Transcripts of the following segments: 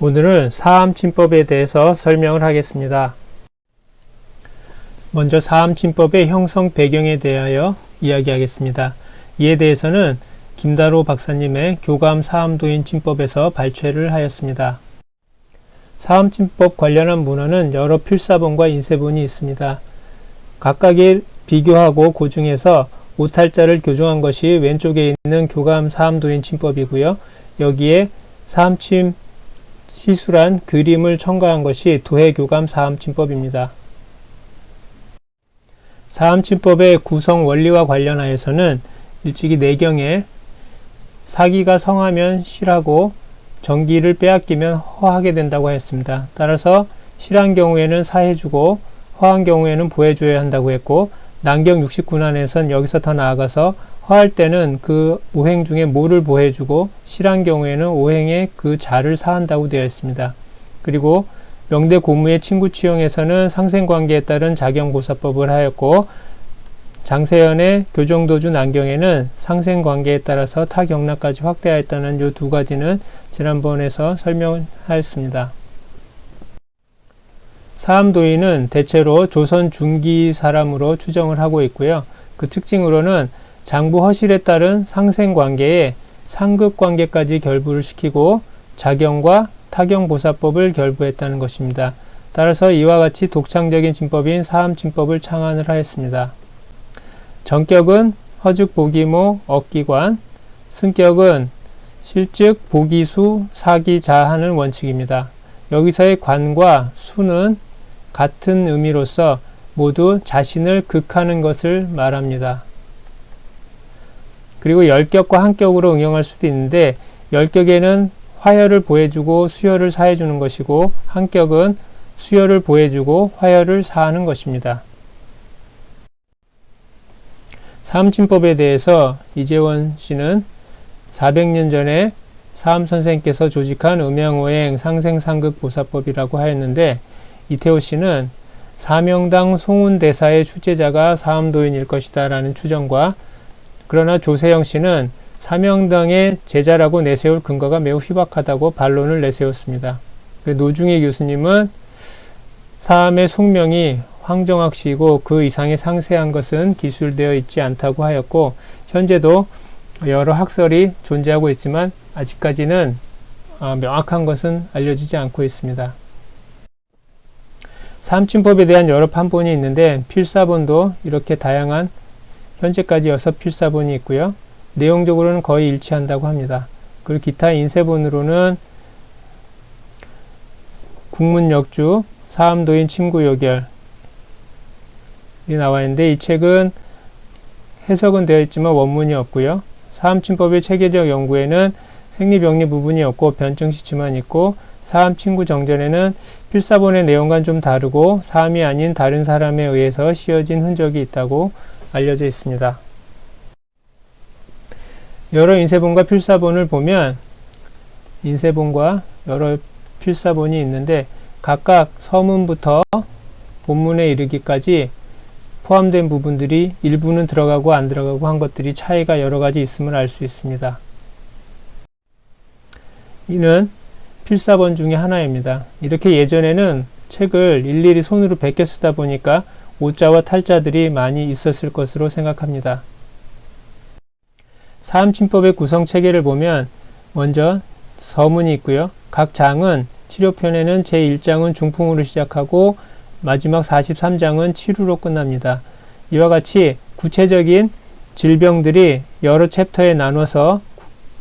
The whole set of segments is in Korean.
오늘은 사암침법에 대해서 설명을 하겠습니다. 먼저 사암침법의 형성 배경에 대하여 이야기하겠습니다. 이에 대해서는 김다로 박사님의 교감 사암도인 침법에서 발췌를 하였습니다. 사암침법 관련한 문헌은 여러 필사본과 인쇄본이 있습니다. 각각을 비교하고 그 중에서 오탈자를 교정한 것이 왼쪽에 있는 교감 사암도인 침법이고요. 여기에 사암침 시술한 그림을 첨가한 것이 도해교감 사암침법입니다. 사암침법의 구성 원리와 관련하여서는 일찍이 내경에 사기가 성하면 실하고 정기를 빼앗기면 허하게 된다고 했습니다. 따라서 실한 경우에는 사해주고 허한 경우에는 보해줘야 한다고 했고, 난경 69난에선 여기서 더 나아가서 허할 때는 그 오행 중에 모를 보해주고 실한 경우에는 오행의 그 자를 사한다고 되어 있습니다. 그리고 명대 고무의 친구치용에서는 상생관계에 따른 자경보사법을 하였고, 장세연의 교정도주 난경에는 상생관계에 따라서 타경락까지 확대하였다는 이 두 가지는 지난번에서 설명하였습니다. 사암도인은 대체로 조선 중기 사람으로 추정을 하고 있고요. 그 특징으로는 장부 허실에 따른 상생관계에 상급관계까지 결부를 시키고 자경과 타경보사법을 결부했다는 것입니다. 따라서 이와 같이 독창적인 침법인 사암침법을 창안을 하였습니다. 정격은 허즉 보기모 억기관, 승격은 실즉 보기수 사기자 하는 원칙입니다. 여기서의 관과 수는 같은 의미로서 모두 자신을 극하는 것을 말합니다. 그리고 열격과 한격으로 응용할 수도 있는데, 열격에는 화열을 보해주고 수열을 사해주는 것이고, 한격은 수열을 보해주고 화열을 사하는 것입니다. 사암침법에 대해서 이재원 씨는 400년 전에 사암선생께서 조직한 음양오행 상생상극보사법이라고 하였는데, 이태호 씨는 사명당 송운대사의 출제자가 사암도인일 것이다 라는 추정과, 그러나 조세영 씨는 사명당의 제자라고 내세울 근거가 매우 희박하다고 반론을 내세웠습니다. 노중희 교수님은 사암의 속명이 황정학 씨이고 그 이상의 상세한 것은 기술되어 있지 않다고 하였고, 현재도 여러 학설이 존재하고 있지만 아직까지는 명확한 것은 알려지지 않고 있습니다. 사암침법에 대한 여러 판본이 있는데, 필사본도 이렇게 다양한 현재까지 6필사본이 있고요. 내용적으로는 거의 일치한다고 합니다. 그리고 기타 인쇄본으로는 국문역주, 사암도인 침구요결이 나와 있는데, 이 책은 해석은 되어 있지만 원문이 없고요. 사암침법의 체계적 연구에는 생리병리 부분이 없고 변증시치만 있고, 사암침구정전에는 필사본의 내용과는 좀 다르고 사암이 아닌 다른 사람에 의해서 씌어진 흔적이 있다고 알려져 있습니다. 여러 인쇄본과 필사본을 보면 인쇄본과 여러 필사본이 있는데, 각각 서문부터 본문에 이르기까지 포함된 부분들이 일부는 들어가고 안 들어가고 한 것들이 차이가 여러 가지 있음을 알 수 있습니다. 이는 필사본 중에 하나입니다. 이렇게 예전에는 책을 일일이 손으로 베껴 쓰다 보니까 오자와 탈자들이 많이 있었을 것으로 생각합니다. 사암침법의 구성 체계를 보면 먼저 서문이 있고요. 각 장은 치료편에는 제1장은 중풍으로 시작하고 마지막 43장은 치루로 끝납니다. 이와 같이 구체적인 질병들이 여러 챕터에 나눠서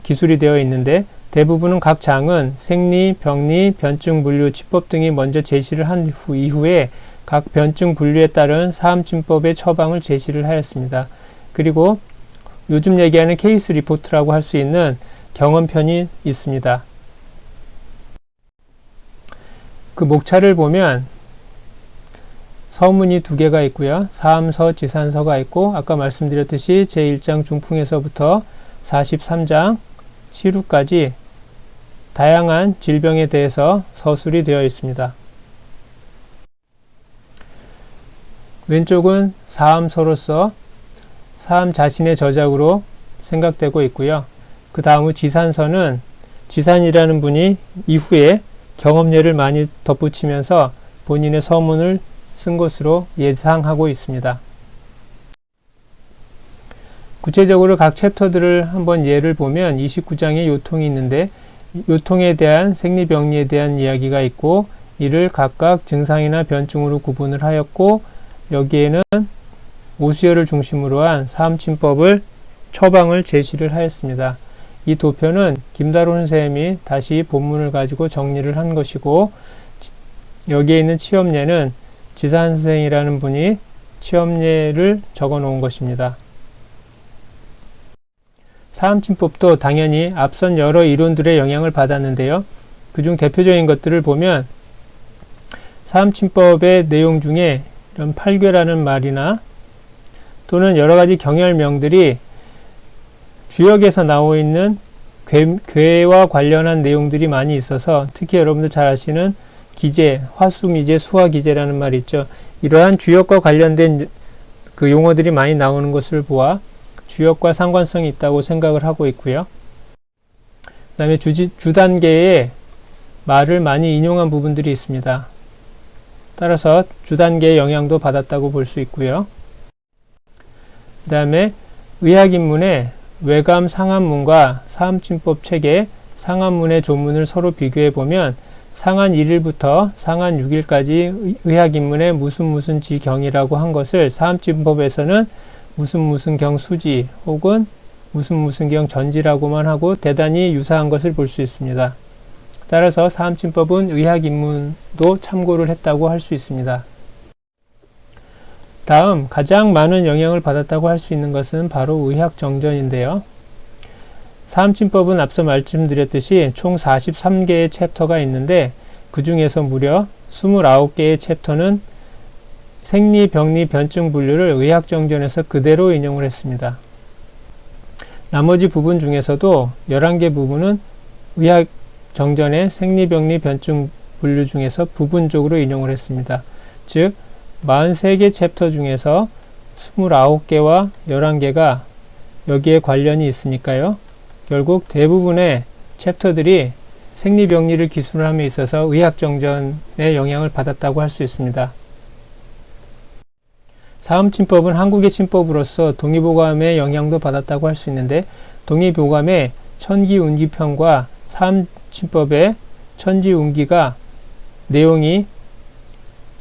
기술이 되어 있는데, 대부분은 각 장은 생리, 병리, 변증, 분류, 치법 등이 먼저 제시를 한 이후에 각 변증 분류에 따른 사암침법의 처방을 제시를 하였습니다. 그리고 요즘 얘기하는 케이스 리포트라고 할 수 있는 경험편이 있습니다. 그 목차를 보면 서문이 2개가 있고요. 사암서, 지산서가 있고, 아까 말씀드렸듯이 제1장 중풍에서부터 43장 치루까지 다양한 질병에 대해서 서술이 되어 있습니다. 왼쪽은 사암서로서 사암 자신의 저작으로 생각되고 있고요. 그 다음은 지산서는 지산이라는 분이 이후에 경험례를 많이 덧붙이면서 본인의 서문을 쓴 것으로 예상하고 있습니다. 구체적으로 각 챕터들을 한번 예를 보면 29장에 요통이 있는데 요통에 대한 생리병리에 대한 이야기가 있고 이를 각각 증상이나 변증으로 구분을 하였고 여기에는 오수열을 중심으로 한 사암침법을 처방을 제시를 하였습니다. 이 도표는 김다론 선생님이 다시 본문을 가지고 정리를 한 것이고 여기에 있는 치염례는 지산 선생이라는 분이 치염례를 적어 놓은 것입니다. 사암침법도 당연히 앞선 여러 이론들의 영향을 받았는데요. 그중 대표적인 것들을 보면 사암침법의 내용 중에 이런 팔괘라는 말이나 또는 여러 가지 경혈명들이 주역에서 나오고 있는 괴와 관련한 내용들이 많이 있어서 특히 여러분들 잘 아시는 기재, 화수미제, 수화기제라는 말이 있죠. 이러한 주역과 관련된 그 용어들이 많이 나오는 것을 보아 주역과 상관성이 있다고 생각을 하고 있고요. 그 다음에 주단계에 말을 많이 인용한 부분들이 있습니다. 따라서 주단계의 영향도 받았다고 볼 수 있고요. 그 다음에 의학인문에 외감 상한문과 사암침법 책의 상한문의 조문을 서로 비교해 보면 상한 1일부터 상한 6일까지 의학인문에 무슨 지경이라고 한 것을 사암침법에서는 무슨 경 수지 혹은 무슨 경 전지라고만 하고 대단히 유사한 것을 볼 수 있습니다. 따라서 사암침법은 의학인문도 참고를 했다고 할 수 있습니다. 다음 가장 많은 영향을 받았다고 할 수 있는 것은 바로 의학정전인데요. 사암침법은 앞서 말씀드렸듯이 총 43개의 챕터가 있는데 그 중에서 무려 29개의 챕터는 생리, 병리, 변증 분류를 의학정전에서 그대로 인용을 했습니다. 나머지 부분 중에서도 11개 부분은 의학정전의 생리, 병리, 변증 분류 중에서 부분적으로 인용을 했습니다. 즉 43개 챕터 중에서 29개와 11개가 여기에 관련이 있으니까요. 결국 대부분의 챕터들이 생리병리를 기술을 함에 있어서 의학정전의 영향을 받았다고 할 수 있습니다. 사암침법은 한국의 침법으로서 동의보감의 영향도 받았다고 할 수 있는데 동의보감의 천기운기편과 사암침법의 천지운기가 내용이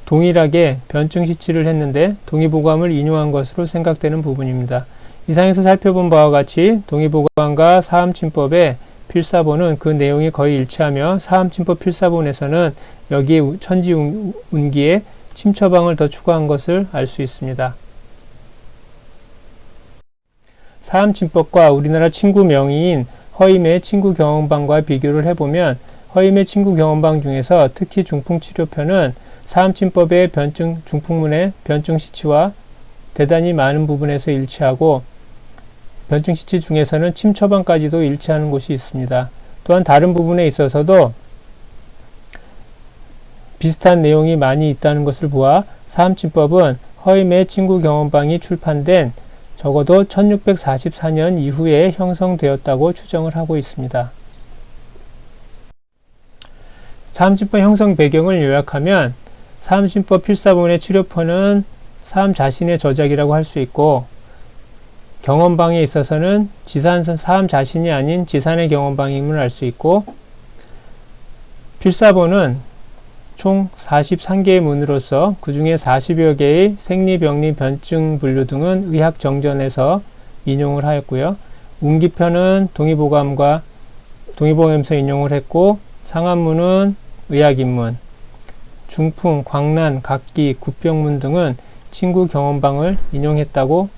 동일하게 변증시치를 했는데 동의보감을 인용한 것으로 생각되는 부분입니다. 이상에서 살펴본 바와 같이 동의보감과 사암침법의 필사본은 그 내용이 거의 일치하며 사암침법 필사본에서는 여기 천지운기에 침처방을 더 추가한 것을 알 수 있습니다. 사암침법과 우리나라 친구 명의인 허임의 친구경험방과 비교를 해보면 허임의 친구경험방 중에서 특히 중풍치료편은 사암침법의 변증 중풍문의 변증시치와 대단히 많은 부분에서 일치하고 변증시치 중에서는 침처방까지도 일치하는 곳이 있습니다. 또한 다른 부분에 있어서도 비슷한 내용이 많이 있다는 것을 보아 사암침법은 허임의 친구경험방이 출판된 적어도 1644년 이후에 형성되었다고 추정을 하고 있습니다. 사암침법 형성 배경을 요약하면 사암침법 필사본의 치료편은 사암 자신의 저작이라고 할 수 있고 경험방에 있어서는 사암 자신이 아닌 지산의 경험방임을 알 수 있고 필사본은 총 43개의 문으로서 그 중에 40여 개의 생리, 병리, 변증 분류 등은 의학정전에서 인용을 하였고요. 운기편은 동의보감에서 인용을 했고 상한문은 의학인문, 중풍, 광란, 각기, 굿병문 등은 친구 경험방을 인용했다고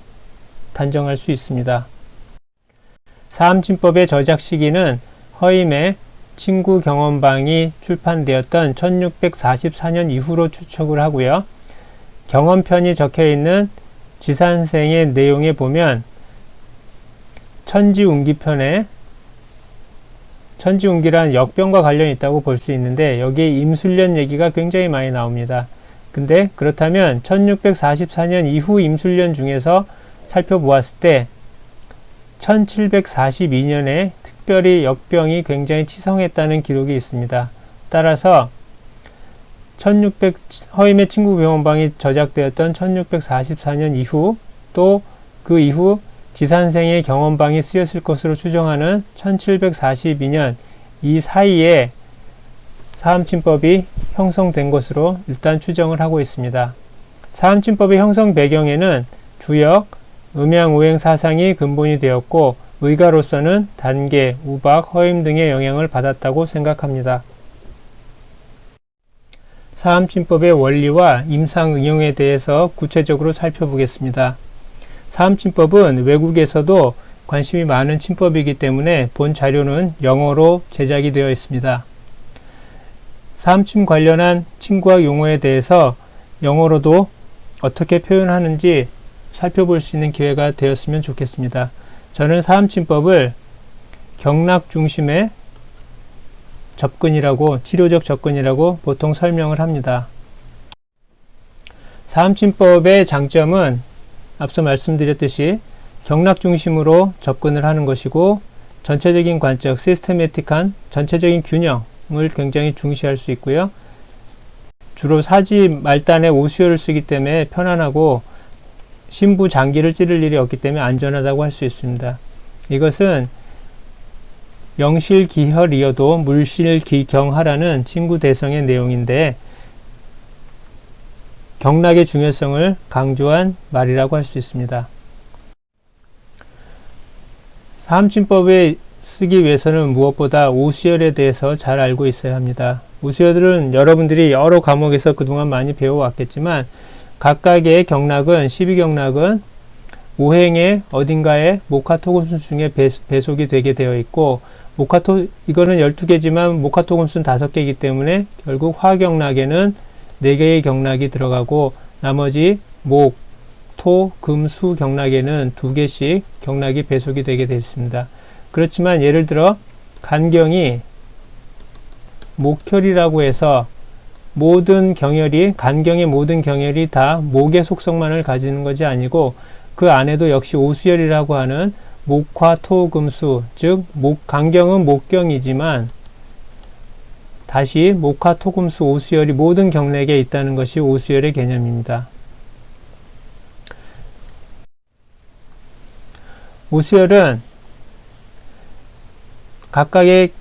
단정할 수 있습니다. 사암침법의 저작 시기는 허임의 친구 경험방이 출판되었던 1644년 이후로 추측을 하고요. 경험편이 적혀 있는 지산생의 내용에 보면 천지운기편에 천지운기란 역병과 관련이 있다고 볼 수 있는데 여기에 임술련 얘기가 굉장히 많이 나옵니다. 근데 그렇다면 1644년 이후 임술련 중에서 살펴보았을 때 1742년에 특별히 역병이 굉장히 치성했다는 기록이 있습니다. 따라서 1600 허임의 친구 병원방이 저작되었던 1644년 이후 또 그 이후 지산생의 경원방이 쓰였을 것으로 추정하는 1742년 이 사이에 사암침법이 형성된 것으로 일단 추정을 하고 있습니다. 사암침법의 형성 배경에는 주역, 음양오행 사상이 근본이 되었고 의가로서는 단계, 우박, 허임 등의 영향을 받았다고 생각합니다. 사암침법의 원리와 임상 응용에 대해서 구체적으로 살펴보겠습니다. 사암침법은 외국에서도 관심이 많은 침법이기 때문에 본 자료는 영어로 제작이 되어 있습니다. 사암침 관련한 침구학 용어에 대해서 영어로도 어떻게 표현하는지 살펴볼 수 있는 기회가 되었으면 좋겠습니다. 저는 사암침법을 경락 중심의 접근이라고, 치료적 접근이라고 보통 설명을 합니다. 사암침법의 장점은 앞서 말씀드렸듯이 경락 중심으로 접근을 하는 것이고 전체적인 관적, 시스테매틱한 전체적인 균형을 굉장히 중시할 수 있고요. 주로 사지 말단에 오수혈을 쓰기 때문에 편안하고 심부 장기를 찌를 일이 없기 때문에 안전하다고 할 수 있습니다. 이것은 영실기혈이어도 물실기경하라는 친구 대성의 내용인데 경락의 중요성을 강조한 말이라고 할 수 있습니다. 사암침법에 쓰기 위해서는 무엇보다 오수혈에 대해서 잘 알고 있어야 합니다. 오수혈은 여러분들이 여러 과목에서 그동안 많이 배워왔겠지만 각각의 경락은 12경락은 오행의 어딘가에 목화토금순 중에 배속이 되게 되어 있고 이거는 12개지만 목화토금순 5개이기 때문에 결국 화경락에는 4개의 경락이 들어가고 나머지 목, 토, 금, 수 경락에는 2개씩 경락이 배속이 되게 되어 있습니다. 그렇지만 예를 들어 간경이 목혈이라고 해서 모든 경혈이, 간경의 모든 경혈이 다 목의 속성만을 가지는 것이 아니고 그 안에도 역시 오수혈이라고 하는 목화, 토, 금, 수, 즉 간경은 목경이지만 다시 목화, 토, 금, 수, 오수혈이 모든 경락에 있다는 것이 오수혈의 개념입니다. 오수혈은 각각의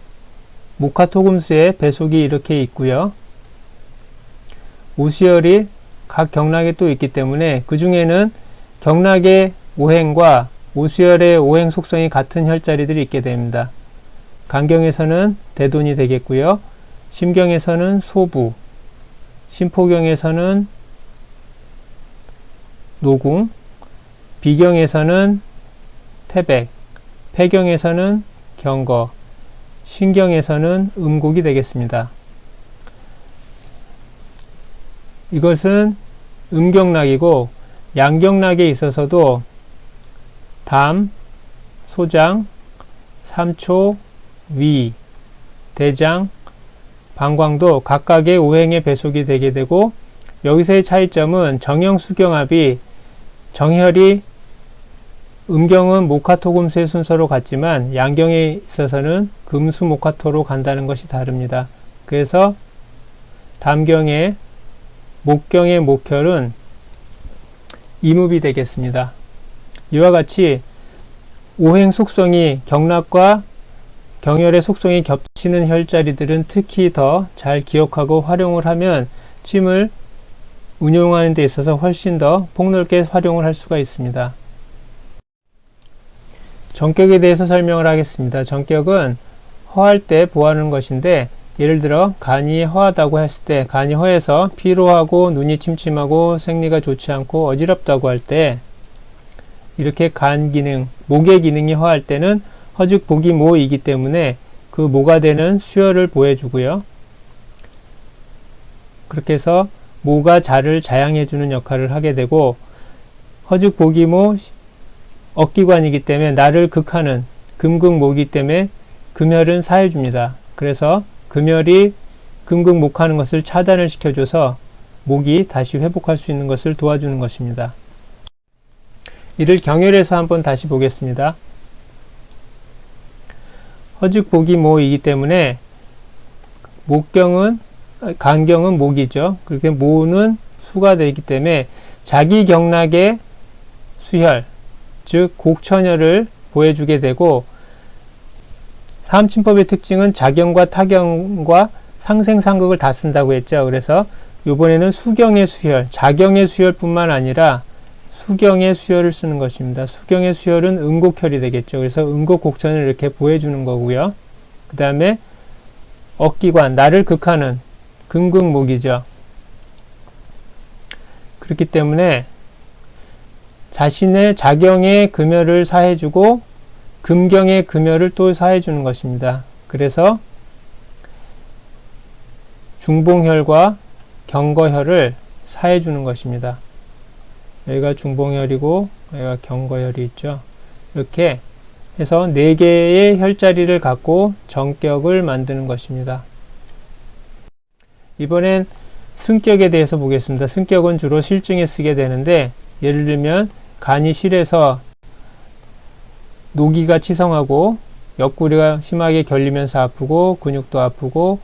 목화, 토, 금, 수의 배속이 이렇게 있고요. 오수혈이 각 경락에 또 있기 때문에 그 중에는 경락의 오행과 오수혈의 오행 속성이 같은 혈자리들이 있게 됩니다. 간경에서는 대돈이 되겠고요. 심경에서는 소부, 심포경에서는 노궁, 비경에서는 태백, 폐경에서는 경거, 신경에서는 음곡이 되겠습니다. 이것은 음경락이고 양경락에 있어서도 담, 소장, 삼초, 위, 대장, 방광도 각각의 오행에 배속이 되게 되고 여기서의 차이점은 정형 수경합이 정혈이 음경은 목화토금수의 순서로 갔지만 양경에 있어서는 금수 목화토로 간다는 것이 다릅니다. 그래서 담경의 목경의 목혈은 이묵이 되겠습니다. 이와 같이 오행 속성이 경락과 경혈의 속성이 겹치는 혈자리들은 특히 더 잘 기억하고 활용을 하면 침을 운용하는 데 있어서 훨씬 더 폭넓게 활용을 할 수가 있습니다. 정격에 대해서 설명을 하겠습니다. 정격은 허할 때 보하는 것인데 예를 들어 간이 허하다고 했을 때 간이 허해서 피로하고 눈이 침침하고 생리가 좋지 않고 어지럽다고 할 때 이렇게 간 기능, 목의 기능이 허할 때는 허즉 복이 모이기 때문에 그 모가 되는 수혈을 보여주고요. 그렇게 해서 모가 자를 자양해주는 역할을 하게 되고 허즉 복이 모 억기관이기 때문에 나를 극하는 금극모이기 때문에 금혈은 사해줍니다. 그래서 금혈이 금극목하는 것을 차단을 시켜줘서 목이 다시 회복할 수 있는 것을 도와주는 것입니다. 이를 경혈에서 한번 다시 보겠습니다. 허즉 복이 모이기 때문에 간경은 목이죠. 그렇게 모는 수가 되기 때문에 자기 경락의 수혈, 즉 곡천혈을 보여주게 되고, 사암침법의 특징은 자경과 타경과 상생상극을 다 쓴다고 했죠. 그래서 이번에는 수경의 수혈, 자경의 수혈뿐만 아니라 수경의 수혈을 쓰는 것입니다. 수경의 수혈은 음곡혈이 되겠죠. 그래서 음곡곡천을 이렇게 보여주는 거고요. 그 다음에 억기관, 나를 극하는 금극목이죠. 그렇기 때문에 자신의 자경의 금혈을 사해주고 금경의 금혈을 또 사해주는 것입니다. 그래서 중봉혈과 경거혈을 사해주는 것입니다. 여기가 중봉혈이고 여기가 경거혈이 있죠. 이렇게 해서 4개의 혈자리를 갖고 정격을 만드는 것입니다. 이번엔 승격에 대해서 보겠습니다. 승격은 주로 실증에 쓰게 되는데, 예를 들면 간이 실해서 노기가 치성하고 옆구리가 심하게 결리면서 아프고 근육도 아프고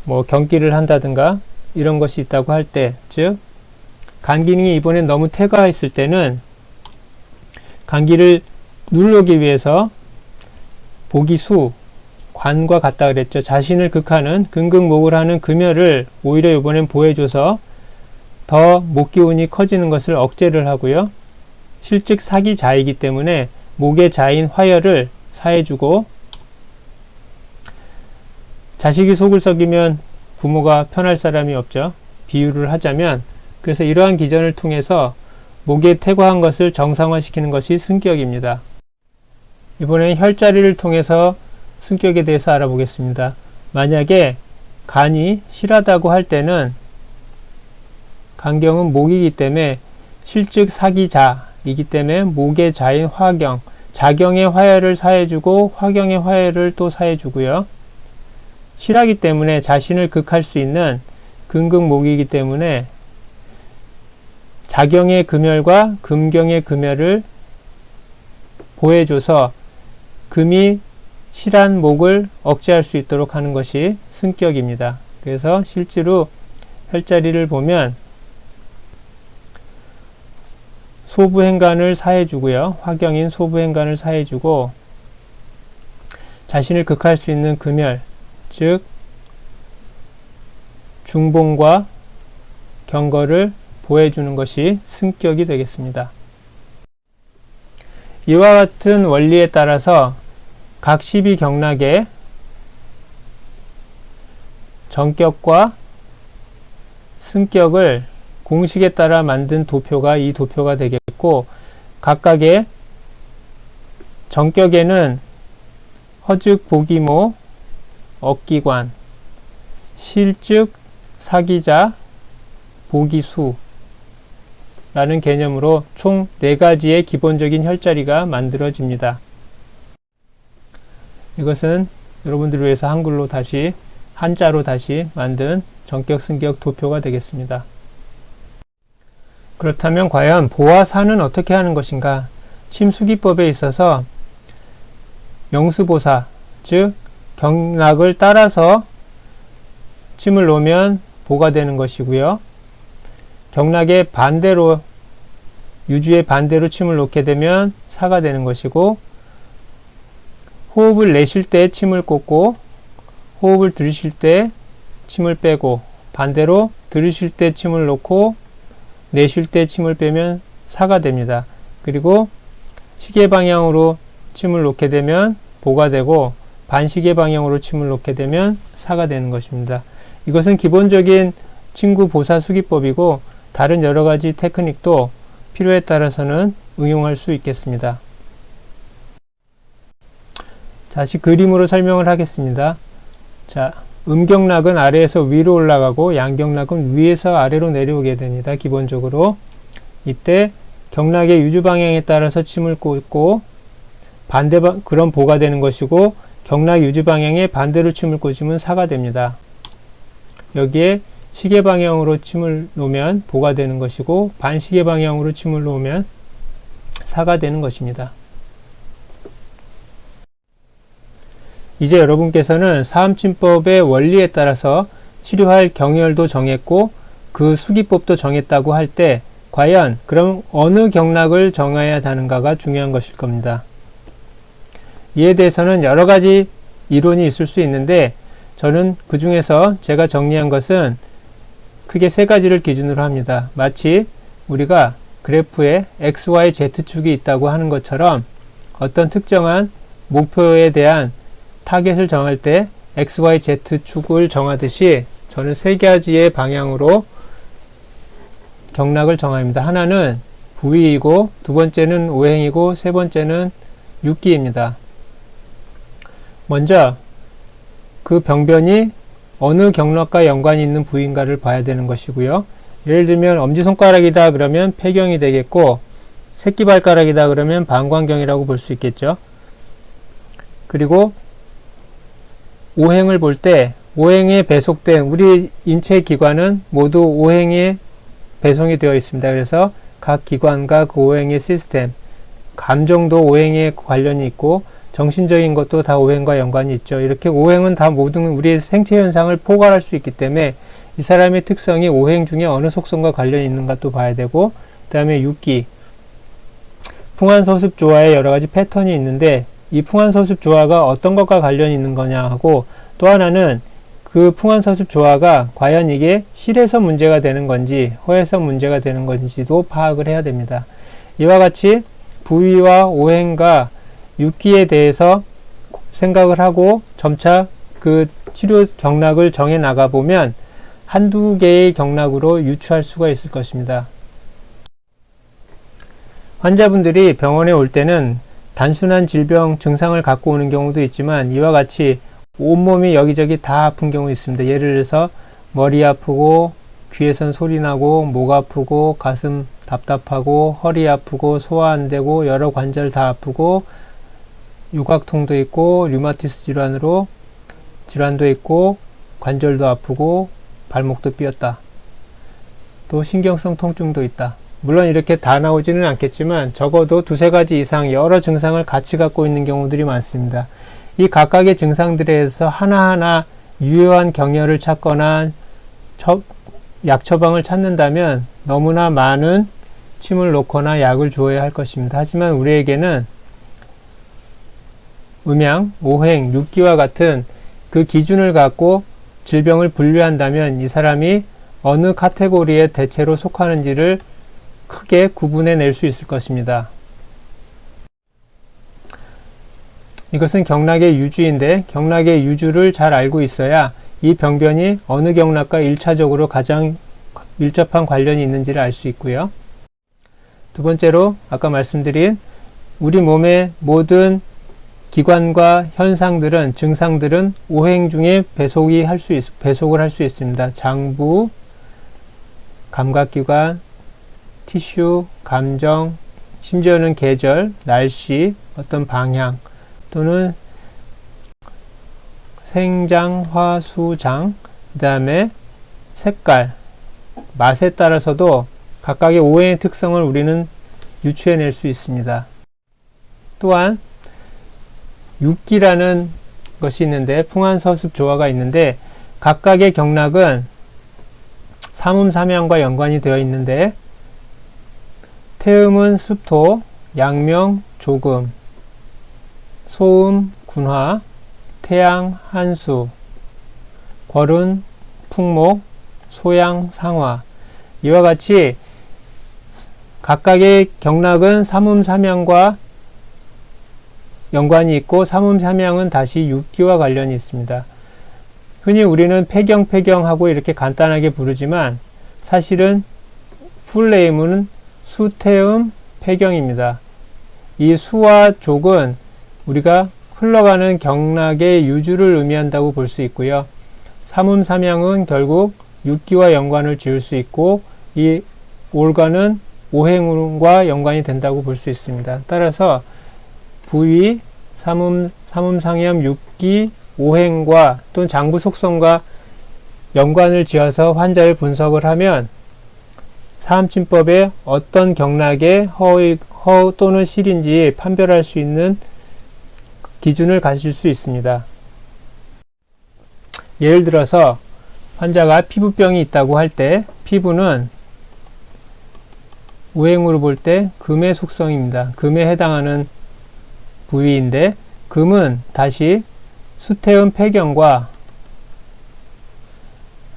뭐 경기를 한다든가 이런 것이 있다고 할 때, 즉 간 기능이 이번엔 너무 퇴화했을 때는 간기를 누르기 위해서 보기수, 관과 같다 그랬죠. 자신을 극하는 근극목을 하는 금혈을 오히려 이번엔 보여줘서 더 목기운이 커지는 것을 억제를 하고요. 실즉 사기자이기 때문에 목의 자인 화혈을 사해주고, 자식이 속을 썩이면 부모가 편할 사람이 없죠. 비유를 하자면, 그래서 이러한 기전을 통해서 목에 퇴화한 것을 정상화시키는 것이 승격입니다. 이번엔 혈자리를 통해서 승격에 대해서 알아보겠습니다. 만약에 간이 실하다고 할 때는 간경은 목이기 때문에 실즉 사기자이기 때문에 목의 자인 화경, 자경의 화혈을 사해주고 화경의 화혈을 또 사해주고요. 실하기 때문에 자신을 극할 수 있는 근극목이기 때문에 자경의 금혈과 금경의 금혈을 보여줘서 금이 실한 목을 억제할 수 있도록 하는 것이 승격입니다. 그래서 실제로 혈자리를 보면 소부행간을 사해주고요. 화경인 소부행간을 사해주고, 자신을 극할 수 있는 금혈, 즉 중봉과 경거를 보여주는 것이 승격이 되겠습니다. 이와 같은 원리에 따라서 각 12경락의 정격과 승격을 공식에 따라 만든 도표가 이 도표가 되겠고, 각각의 정격에는 허즉 보기모, 억기관, 실즉 사기자, 보기수 라는 개념으로 총 4가지의 기본적인 혈자리가 만들어집니다. 이것은 여러분들을 위해서 한자로 다시 만든 정격, 승격 도표가 되겠습니다. 그렇다면 과연 보와 사는 어떻게 하는 것인가? 침수기법에 있어서 영수보사, 즉 경락을 따라서 침을 놓으면 보가 되는 것이고요. 경락의 반대로, 유주의 반대로 침을 놓게 되면 사가 되는 것이고, 호흡을 내쉴 때 침을 꽂고 호흡을 들이쉴 때 침을 빼고, 반대로 들이쉴 때 침을 놓고 내쉴 때 침을 빼면 사가 됩니다. 그리고 시계 방향으로 침을 놓게 되면 보가 되고, 반시계 방향으로 침을 놓게 되면 사가 되는 것입니다. 이것은 기본적인 침구 보사 수기법이고, 다른 여러 가지 테크닉도 필요에 따라서는 응용할 수 있겠습니다. 다시 그림으로 설명을 하겠습니다. 자, 음경락은 아래에서 위로 올라가고 양경락은 위에서 아래로 내려오게 됩니다. 기본적으로 이때 경락의 유주 방향에 따라서 침을 꽂고 그런 보가 되는 것이고, 경락 유주 방향에 반대로 침을 꽂으면 사가 됩니다. 여기에 시계 방향으로 침을 놓으면 보가 되는 것이고, 반시계 방향으로 침을 놓으면 사가 되는 것입니다. 이제 여러분께서는 사암침법의 원리에 따라서 치료할 경혈도 정했고 그 수기법도 정했다고 할 때 과연 그럼 어느 경락을 정해야 하는가가 중요한 것일 겁니다. 이에 대해서는 여러 가지 이론이 있을 수 있는데 저는 그 중에서 제가 정리한 것은 크게 세 가지를 기준으로 합니다. 마치 우리가 그래프에 X, Y, Z축이 있다고 하는 것처럼 어떤 특정한 목표에 대한 타겟을 정할 때 X, Y, Z축을 정하듯이 저는 세 가지의 방향으로 경락을 정합니다. 하나는 부위이고 두 번째는 오행이고 세 번째는 육기입니다. 먼저 그 병변이 어느 경락과 연관이 있는 부위인가를 봐야 되는 것이고요. 예를 들면 엄지손가락이다 그러면 폐경이 되겠고 새끼발가락이다 그러면 방광경이라고 볼 수 있겠죠. 그리고 오행을 볼 때 오행에 배속된 우리 인체 기관은 모두 오행에 배송이 되어 있습니다. 그래서 각 기관과 그 오행의 시스템, 감정도 오행에 관련이 있고 정신적인 것도 다 오행과 연관이 있죠. 이렇게 오행은 다 모든 우리의 생체 현상을 포괄할 수 있기 때문에 이 사람의 특성이 오행 중에 어느 속성과 관련이 있는가 또 봐야 되고, 그 다음에 육기, 풍한서습 조화에 여러 가지 패턴이 있는데 이 풍한서습 조화가 어떤 것과 관련이 있는 거냐 하고, 또 하나는 그 풍한서습 조화가 과연 이게 실에서 문제가 되는 건지 허에서 문제가 되는 건지도 파악을 해야 됩니다. 이와 같이 부위와 오행과 육기에 대해서 생각을 하고 점차 그 치료 경락을 정해 나가 보면 한두 개의 경락으로 유추할 수가 있을 것입니다. 환자분들이 병원에 올 때는 단순한 질병 증상을 갖고 오는 경우도 있지만 이와 같이 온몸이 여기저기 다 아픈 경우 있습니다. 예를 들어서 머리 아프고 귀에선 소리 나고 목 아프고 가슴 답답하고 허리 아프고 소화 안 되고 여러 관절 다 아프고 요각통도 있고 류마티스 질환도 있고 관절도 아프고 발목도 삐었다. 또 신경성 통증도 있다. 물론 이렇게 다 나오지는 않겠지만 적어도 두세 가지 이상 여러 증상을 같이 갖고 있는 경우들이 많습니다. 이 각각의 증상들에 대해서 하나하나 유효한 경혈을 찾거나 약 처방을 찾는다면 너무나 많은 침을 놓거나 약을 주어야 할 것입니다. 하지만 우리에게는 음양, 오행, 육기와 같은 그 기준을 갖고 질병을 분류한다면 이 사람이 어느 카테고리에 대체로 속하는지를 크게 구분해 낼 수 있을 것입니다. 이것은 경락의 유주인데 경락의 유주를 잘 알고 있어야 이 병변이 어느 경락과 1차적으로 가장 밀접한 관련이 있는지를 알 수 있고요. 두 번째로 아까 말씀드린 우리 몸의 모든 기관과 현상들은 증상들은 오행 중에 배속을 할 수 있습니다. 장부, 감각기관, 티슈, 감정, 심지어는 계절, 날씨, 어떤 방향 또는 생장, 화, 수, 장, 그 다음에 색깔, 맛에 따라서도 각각의 오행의 특성을 우리는 유추해낼 수 있습니다. 또한 육기라는 것이 있는데 풍한서습 조화가 있는데 각각의 경락은 삼음삼양과 연관이 되어 있는데 태음은 습토, 양명, 조금, 소음, 군화, 태양, 한수, 궐은 풍목, 소양, 상화. 이와 같이 각각의 경락은 삼음삼양과 연관이 있고 삼음삼양은 다시 육기와 관련이 있습니다. 흔히 우리는 폐경하고 이렇게 간단하게 부르지만 사실은 풀네임은 수태음 폐경입니다. 이 수와 족은 우리가 흘러가는 경락의 유주를 의미한다고 볼 수 있고요. 삼음삼양은 결국 육기와 연관을 지을 수 있고 이 올가는 오행과 연관이 된다고 볼 수 있습니다. 따라서 부위, 삼음상염, 육기, 오행과 또는 장부 속성과 연관을 지어서 환자를 분석을 하면 사암침법에 어떤 경락의 허 또는 실인지 판별할 수 있는 기준을 가질 수 있습니다. 예를 들어서 환자가 피부병이 있다고 할 때 피부는 오행으로 볼 때 금의 속성입니다. 금에 해당하는 부위인데 금은 다시 수태음 폐경과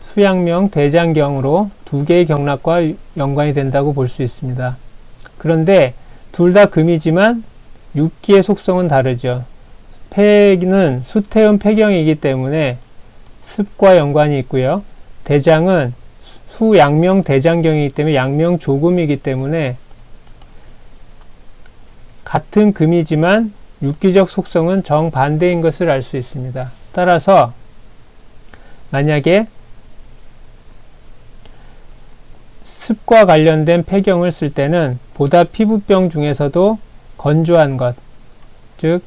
수양명 대장경으로 두 개의 경락과 연관이 된다고 볼 수 있습니다. 그런데 둘 다 금이지만 육기의 속성은 다르죠. 폐는 수태음 폐경이기 때문에 습과 연관이 있고요. 대장은 수양명 대장경이기 때문에 양명 조금이기 때문에 같은 금이지만 육기적 속성은 정반대인 것을 알 수 있습니다. 따라서 만약에 습과 관련된 폐경을 쓸 때는 보다 피부병 중에서도 건조한 것, 즉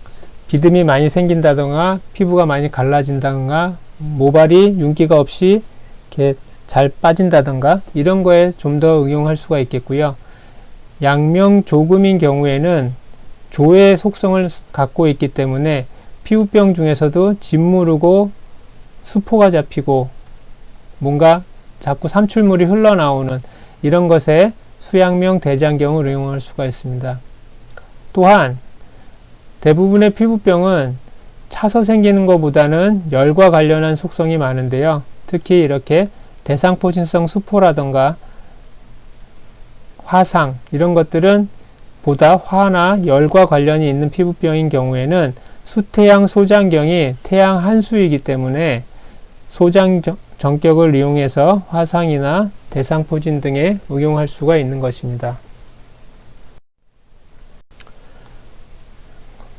비듬이 많이 생긴다던가 피부가 많이 갈라진다던가 모발이 윤기가 없이 이렇게 잘 빠진다던가 이런 거에 좀 더 응용할 수가 있겠고요. 양명 조금인 경우에는 조의 속성을 갖고 있기 때문에 피부병 중에서도 짓무르고 수포가 잡히고 뭔가 자꾸 삼출물이 흘러나오는 이런 것에 수양명 대장경을 응용할 수가 있습니다. 또한 대부분의 피부병은 차서 생기는 것보다는 열과 관련한 속성이 많은데요. 특히 이렇게 대상포진성 수포라던가 화상 이런 것들은 보다 화나 열과 관련이 있는 피부병인 경우에는 수태양 소장경이 태양 한수이기 때문에 소장 정격을 이용해서 화상이나 대상포진 등에 응용할 수가 있는 것입니다.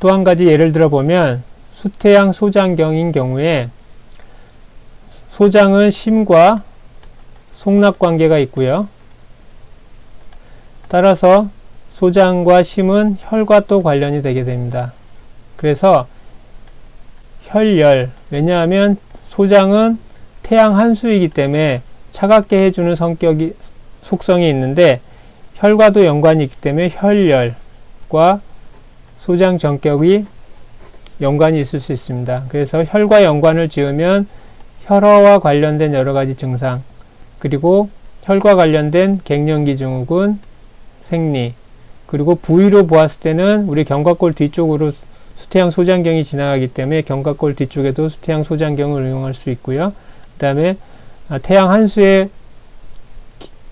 또 한 가지 예를 들어 보면 수태양 소장경인 경우에 소장은 심과 송납 관계가 있고요. 따라서 소장과 심은 혈과 또 관련이 되게 됩니다. 그래서 혈열, 왜냐하면 소장은 태양 한수이기 때문에 차갑게 해주는 속성이 있는데 혈과도 연관이 있기 때문에 혈열과 소장 정격이 연관이 있을 수 있습니다. 그래서 혈과 연관을 지으면 혈어와 관련된 여러 가지 증상, 그리고 혈과 관련된 갱년기 증후군, 생리, 그리고 부위로 보았을 때는 우리 견갑골 뒤쪽으로 수태양 소장경이 지나가기 때문에 견갑골 뒤쪽에도 수태양 소장경을 응용할 수 있고요. 그 다음에 태양 한수의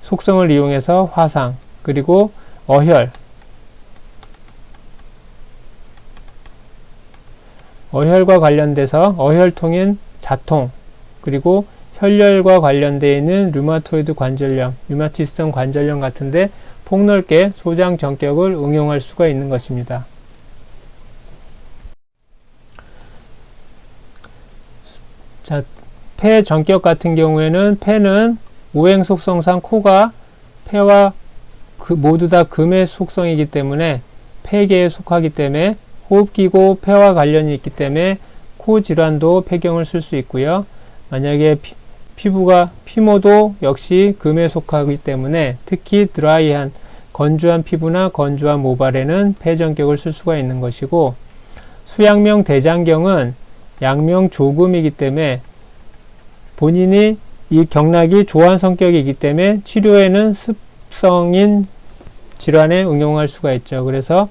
속성을 이용해서 화상, 그리고 어혈과 관련돼서 어혈통인 자통, 그리고 혈열과 관련되어 있는 류마토이드 관절염, 류마티스성 관절염 같은데 폭넓게 소장 정격을 응용할 수가 있는 것입니다. 자, 폐 정격 같은 경우에는 폐는 오행 속성상 코가 폐와 모두 다 금의 속성이기 때문에 폐계에 속하기 때문에 호흡기고 폐와 관련이 있기 때문에 코 질환도 폐경을 쓸 수 있고요. 만약에 피모도 역시 금에 속하기 때문에 특히 드라이한 건조한 피부나 건조한 모발에는 폐정격을 쓸 수가 있는 것이고, 수양명 대장경은 양명 조금이기 때문에 본인이 이 경락이 조한 성격이기 때문에 치료에는 습성인 질환에 응용할 수가 있죠. 그래서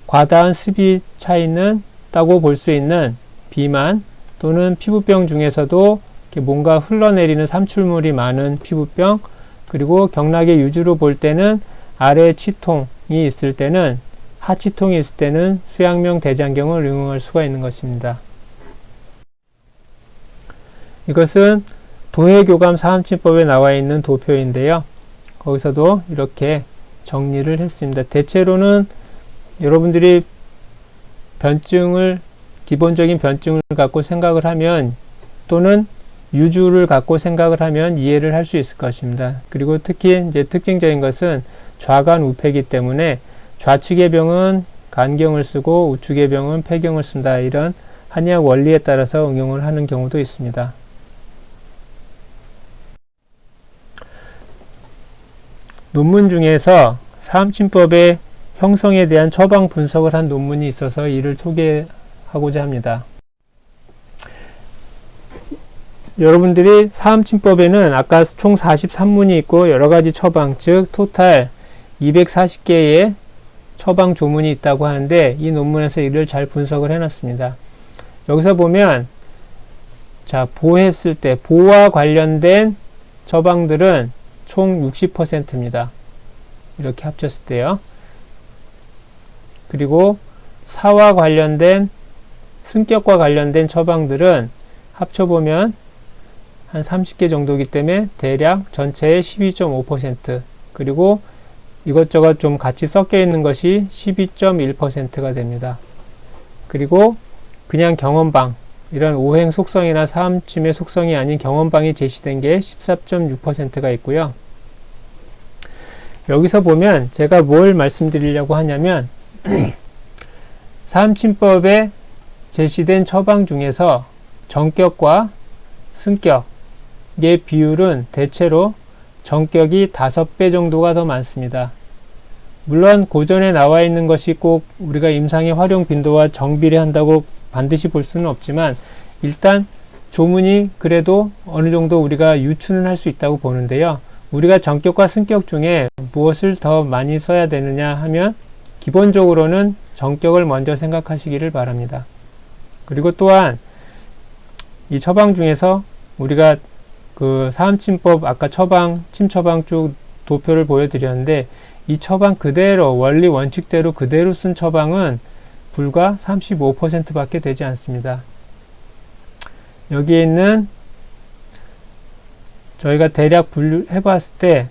과다한 습이 차 있다고 볼 수 있는 비만 또는 피부병 중에서도 이렇게 뭔가 흘러내리는 삼출물이 많은 피부병, 그리고 경락의 유주로 볼 때는 아래 치통이 있을 때는, 하치통이 있을 때는 수양명 대장경을 응용할 수가 있는 것입니다. 이것은 도해교감 사암침법에 나와 있는 도표인데요. 거기서도 이렇게 정리를 했습니다. 대체로는 여러분들이 기본적인 변증을 갖고 생각을 하면, 또는 유주를 갖고 생각을 하면 이해를 할 수 있을 것입니다. 그리고 특히 이제 특징적인 것은 좌간 우폐이기 때문에 좌측의 병은 간경을 쓰고 우측의 병은 폐경을 쓴다, 이런 한의학 원리에 따라서 응용을 하는 경우도 있습니다. 논문 중에서 사암침법의 형성에 대한 처방 분석을 한 논문이 있어서 이를 소개하고자 합니다. 여러분들이 사암침법에는 아까 총 43문이 있고 여러가지 처방, 즉 토탈 240개의 처방 조문이 있다고 하는데 이 논문에서 이를 잘 분석을 해놨습니다. 여기서 보면 자, 보했을 때 보와 관련된 처방들은 총 60%입니다. 이렇게 합쳤을 때요. 그리고 사와 관련된 승격과 관련된 처방들은 합쳐보면 한 30개 정도이기 때문에 대략 전체의 12.5%, 그리고 이것저것 좀 같이 섞여 있는 것이 12.1%가 됩니다. 그리고 그냥 경험방, 이런 오행 속성이나 사암침의 속성이 아닌 경험방이 제시된 게 14.6%가 있고요. 여기서 보면 제가 뭘 말씀드리려고 하냐면 사암침법에 제시된 처방 중에서 정격과 승격의 비율은 대체로 정격이 5배 정도가 더 많습니다. 물론 고전에 나와 있는 것이 꼭 우리가 임상의 활용 빈도와 정비례한다고 반드시 볼 수는 없지만 일단 조문이 그래도 어느 정도 우리가 유추는 할 수 있다고 보는데요. 우리가 정격과 승격 중에 무엇을 더 많이 써야 되느냐 하면 기본적으로는 정격을 먼저 생각하시기를 바랍니다. 그리고 또한 이 처방 중에서 우리가 그 사암침법 아까 처방, 침처방 쭉 도표를 보여드렸는데 이 처방 그대로 원리 원칙대로 그대로 쓴 처방은 불과 35% 밖에 되지 않습니다. 여기에 있는 저희가 대략 분류해 봤을 때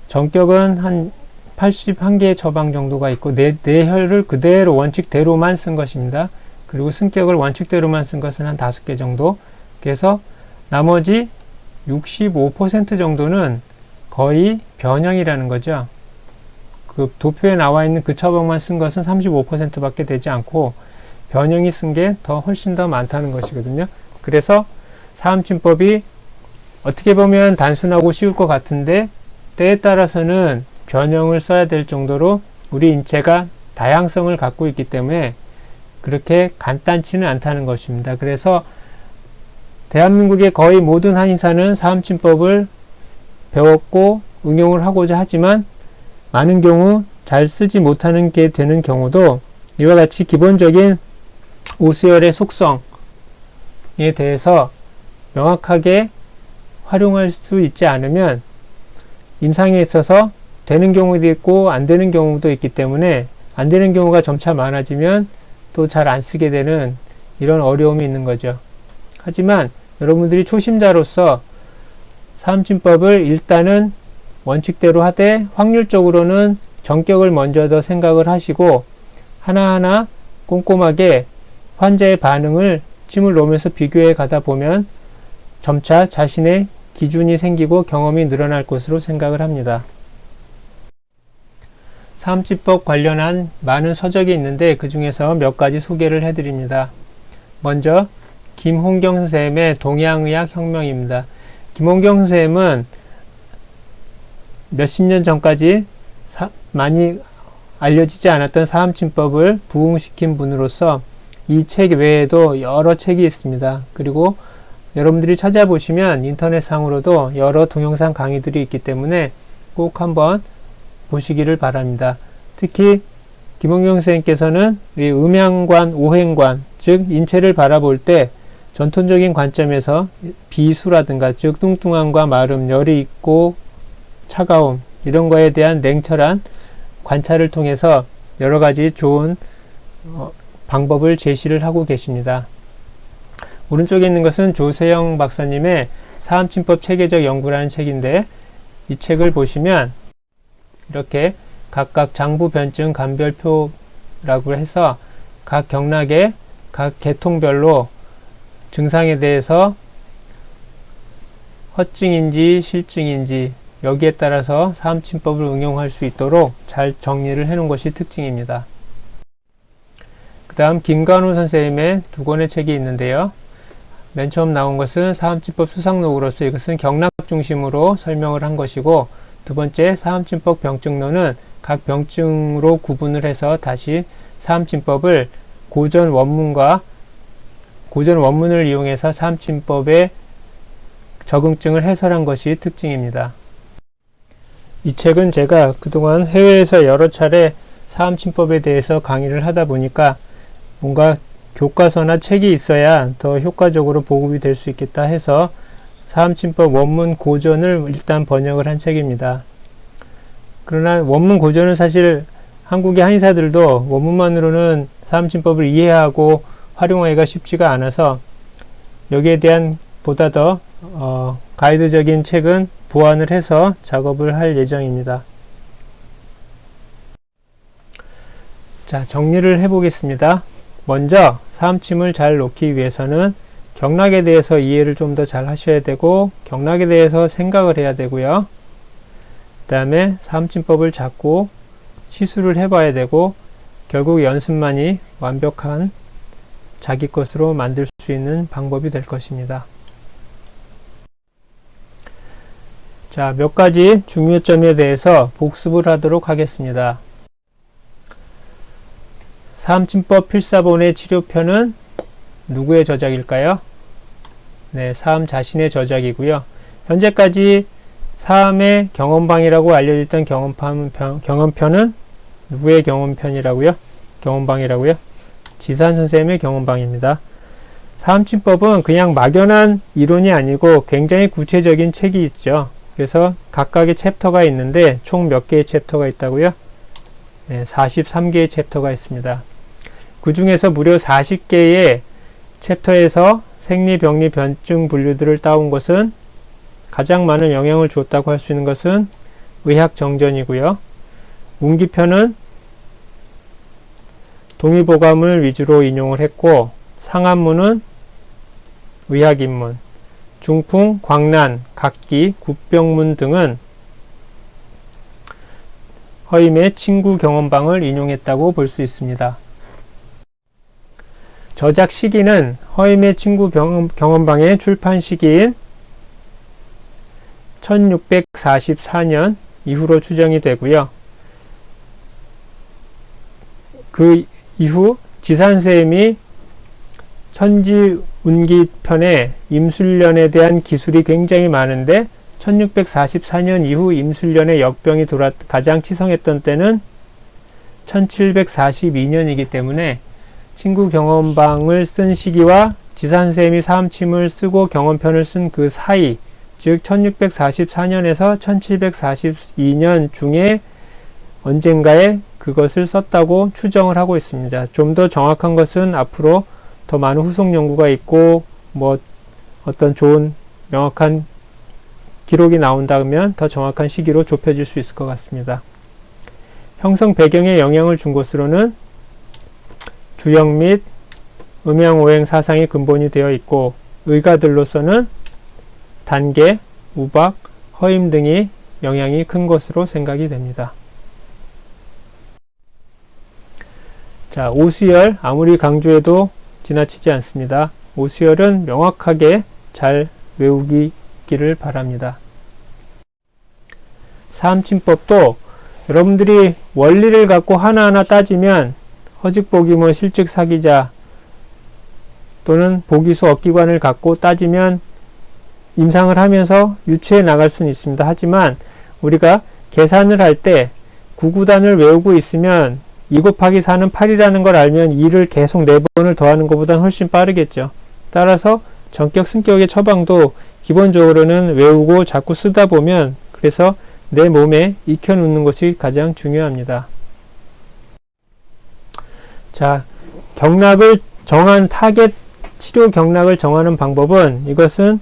정격은 한 81개의 처방 정도가 있고 내혈을 그대로 원칙대로만 쓴 것입니다. 그리고 승격을 원칙대로만 쓴 것은 한 5개 정도. 그래서 나머지 65% 정도는 거의 변형이라는 거죠. 그 도표에 나와 있는 그 처방만 쓴 것은 35% 밖에 되지 않고 변형이 쓴 게 더 훨씬 더 많다는 것이거든요. 그래서 사암침법이 어떻게 보면 단순하고 쉬울 것 같은데 때에 따라서는 변형을 써야 될 정도로 우리 인체가 다양성을 갖고 있기 때문에 그렇게 간단치는 않다는 것입니다. 그래서 대한민국의 거의 모든 한의사는 사암침법을 배웠고 응용을 하고자 하지만 많은 경우 잘 쓰지 못하는 게 되는 경우도 이와 같이 기본적인 오수열의 속성에 대해서 명확하게 활용할 수 있지 않으면 임상에 있어서 되는 경우도 있고 안 되는 경우도 있기 때문에 안 되는 경우가 점차 많아지면 또 잘 안 쓰게 되는 이런 어려움이 있는 거죠. 하지만 여러분들이 초심자로서 사암침법을 일단은 원칙대로 하되 확률적으로는 정격을 먼저 더 생각을 하시고 하나하나 꼼꼼하게 환자의 반응을 침을 놓으면서 비교해 가다 보면 점차 자신의 기준이 생기고 경험이 늘어날 것으로 생각을 합니다. 사암침법 관련한 많은 서적이 있는데 그 중에서 몇 가지 소개를 해드립니다. 먼저 김홍경 선생님의 동양의학 혁명입니다. 김홍경 선생님은 몇십 년 전까지 많이 알려지지 않았던 사암침법을 부흥시킨 분으로서 이 책 외에도 여러 책이 있습니다. 그리고 여러분들이 찾아보시면 인터넷상으로도 여러 동영상 강의들이 있기 때문에 꼭 한번 보시기를 바랍니다. 특히 김홍경 선생님께서는 이 음양관, 오행관, 즉 인체를 바라볼 때 전통적인 관점에서 비수라든가 즉 뚱뚱함과 마름, 열이 있고 차가움 이런 거에 대한 냉철한 관찰을 통해서 여러 가지 좋은 방법을 제시를 하고 계십니다. 오른쪽에 있는 것은 조세영 박사님의 사암침법 체계적 연구라는 책인데 이 책을 보시면 이렇게 각각 장부변증 감별표라고 해서 각 경락의 각 계통별로 증상에 대해서 허증인지 실증인지 여기에 따라서 사암침법을 응용할 수 있도록 잘 정리를 해 놓은 것이 특징입니다. 그 다음 김관우 선생님의 두 권의 책이 있는데요. 맨 처음 나온 것은 사암침법 수상록으로서 이것은 경락 중심으로 설명을 한 것이고 두 번째 사암침법 병증론은 각 병증으로 구분을 해서 다시 사암침법을 고전 원문을 이용해서 사암침법의 적응증을 해설한 것이 특징입니다. 이 책은 제가 그동안 해외에서 여러 차례 사암침법에 대해서 강의를 하다 보니까 뭔가 교과서나 책이 있어야 더 효과적으로 보급이 될 수 있겠다 해서 사암침법 원문 고전을 일단 번역을 한 책입니다. 그러나 원문 고전은 사실 한국의 한의사들도 원문만으로는 사암침법을 이해하고 활용하기가 쉽지가 않아서 여기에 대한 보다 더 가이드적인 책은 보완을 해서 작업을 할 예정입니다. 자, 정리를 해보겠습니다. 먼저 사암침을 잘 놓기 위해서는 경락에 대해서 이해를 좀 더 잘 하셔야 되고 경락에 대해서 생각을 해야 되고요. 그 다음에 사암침법을 잡고 시술을 해봐야 되고 결국 연습만이 완벽한 자기 것으로 만들 수 있는 방법이 될 것입니다. 자, 몇 가지 중요점에 대해서 복습을 하도록 하겠습니다. 사암침법 필사본의 치료편은 누구의 저작일까요? 네, 사암 자신의 저작이고요. 현재까지 사암의 경험방이라고 알려졌던 경험편은 누구의 경험편이라고요? 경험방이라고요? 지산 선생님의 경험방입니다. 사암침법은 그냥 막연한 이론이 아니고 굉장히 구체적인 책이 있죠. 그래서 각각의 챕터가 있는데 총 몇 개의 챕터가 있다고요? 네, 43개의 챕터가 있습니다. 그 중에서 무려 40개의 챕터에서 생리, 병리, 변증 분류들을 따온 것은 가장 많은 영향을 줬다고 할 수 있는 것은 의학정전이고요. 운기편은 동의보감을 위주로 인용을 했고 상한문은 의학인문, 중풍, 광난, 각기, 굿병문 등은 허임의 친구 경험방을 인용했다고 볼 수 있습니다. 저작 시기는 허임의 친구 경험방의 출판 시기인 1644년 이후로 추정이 되고요. 그 이후 지산쌤이 천지운기편에 임술련에 대한 기술이 굉장히 많은데 1644년 이후 임술련의 역병이 가장 치성했던 때는 1742년이기 때문에 친구 경험방을 쓴 시기와 지산쌤이 사암침을 쓰고 경험편을 쓴 그 사이, 즉 1644년에서 1742년 중에 언젠가에 그것을 썼다고 추정을 하고 있습니다. 좀 더 정확한 것은 앞으로 더 많은 후속 연구가 있고 어떤 좋은 명확한 기록이 나온다면 더 정확한 시기로 좁혀질 수 있을 것 같습니다. 형성 배경에 영향을 준 것으로는 주역 및 음양오행 사상이 근본이 되어 있고 의가들로서는 단계, 우박, 허임 등이 영향이 큰 것으로 생각이 됩니다. 자, 오수열 아무리 강조해도 지나치지 않습니다. 오수열은 명확하게 잘 외우기를 바랍니다. 사암침법도 여러분들이 원리를 갖고 하나하나 따지면 허직보기문 실직사기자 또는 보기수 억기관을 갖고 따지면 임상을 하면서 유추해 나갈 수는 있습니다. 하지만 우리가 계산을 할 때 구구단을 외우고 있으면 2 곱하기 4는 8이라는 걸 알면 2를 계속 4번을 더하는 것보다는 훨씬 빠르겠죠. 따라서 전격, 승격의 처방도 기본적으로는 외우고 자꾸 쓰다 보면 그래서 내 몸에 익혀 놓는 것이 가장 중요합니다. 자, 경락을 정한 타겟 치료 경락을 정하는 방법은 이것은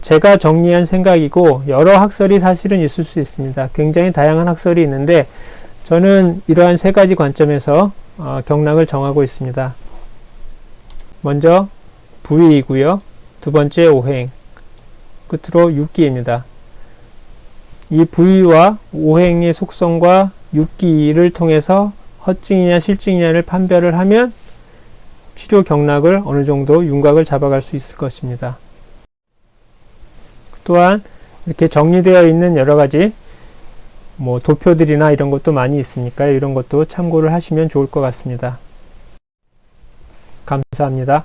제가 정리한 생각이고 여러 학설이 사실은 있을 수 있습니다. 굉장히 다양한 학설이 있는데 저는 이러한 세 가지 관점에서 경락을 정하고 있습니다. 먼저 부위이고요. 두 번째 오행, 끝으로 육기입니다. 이 부위와 오행의 속성과 육기를 통해서 허증이냐 실증이냐를 판별을 하면 치료 경락을 어느 정도 윤곽을 잡아갈 수 있을 것입니다. 또한 이렇게 정리되어 있는 여러 가지 도표들이나 이런 것도 많이 있으니까요. 이런 것도 참고를 하시면 좋을 것 같습니다. 감사합니다.